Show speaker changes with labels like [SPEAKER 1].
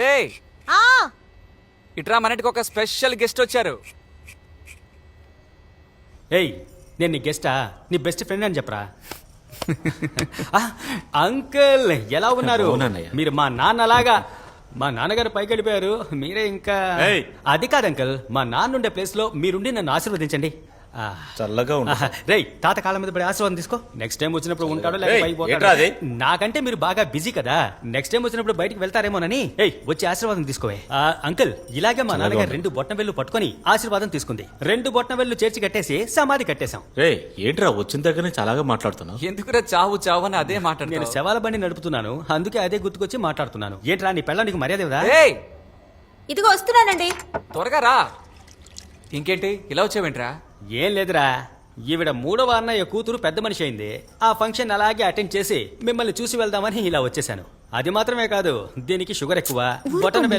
[SPEAKER 1] ఏయ్
[SPEAKER 2] ఆ
[SPEAKER 1] ఇట్రా, మన ఇంటికి ఒక స్పెషల్ గెస్ట్ వచ్చారు.
[SPEAKER 3] ఏయ్, నేను నీ గెస్టా? నీ బెస్ట్ ఫ్రెండ్ అని చెప్పరా? ఆ, అంకుల్ ఎలా ఉన్నారు?
[SPEAKER 4] అవునన్నయ్య.
[SPEAKER 3] మీరు మా నాన్నలాగా. మా నాన్నగారు పైకి వెళ్ళిపోయారు, మీరే ఇంకా.
[SPEAKER 4] ఏయ్.
[SPEAKER 3] అది కాదు అంకుల్, మా నాన్న ఉండే ప్లేస్ లో మీరుండి నన్ను ఆశీర్వదించండి.
[SPEAKER 4] చల్లగా ఉంది.
[SPEAKER 3] రేయ్, తాత కాళ్ళ మీద పడి ఆశీర్వాదం తీసుకో. నెక్స్ట్ టైం వచ్చినప్పుడు ఉంటాడో లేక
[SPEAKER 4] ఏయ్,
[SPEAKER 3] పైకి పోతాడో.
[SPEAKER 4] ఏంట్రా అది?
[SPEAKER 3] నాకంటే మీరు బాగా బిజీ కదా, నెక్స్ట్ టైం వచ్చినప్పుడు బయటికి వెళ్తారేమోనని. ఏయ్, వచ్చి ఆశీర్వాదం తీసుకోవే. అంకుల్, ఇలాగే మా నాన్నగారు 2 బొట్టనవేళ్లు పట్టుకొని ఆశీర్వాదం తీసుకుంది. 2 బొట్టనవేళ్లు చేర్చి కట్టేసి సమాధి కట్టేశాం.
[SPEAKER 4] రే ఏంట్రా వచ్చిన దగ్గర నుంచి అలాగా మాట్లాడుతున్నావు?
[SPEAKER 1] ఎందుకురా చావు చావు అని అదే
[SPEAKER 3] నేను
[SPEAKER 1] మాట్లాడుతున్నావు?
[SPEAKER 3] శవాల బండి నడుపుతున్నాను, అందుకే అదే గుర్తుకొచ్చి మాట్లాడుతున్నాను. ఏంట్రా, నీ పెళ్ళానికి మర్యాద ఇవ్వదా?
[SPEAKER 1] ఏయ్
[SPEAKER 2] ఇదిగో వస్తున్నానండి.
[SPEAKER 1] త్వరగా రా. ఇంకేంటి ఇలా వచ్చావేంట్రా?
[SPEAKER 3] ఏం లేదురా, ఈవిడ 3వ అన్నయ్య కూతురు పెద్ద మనిషి అయింది. ఆ ఫంక్షన్ అలాగే అటెండ్ చేసి మిమ్మల్ని చూసి వెళ్దామని ఇలా వచ్చేసాను. అది మాత్రమే కాదు, దీనికి షుగర్ ఎక్కువ, బొటన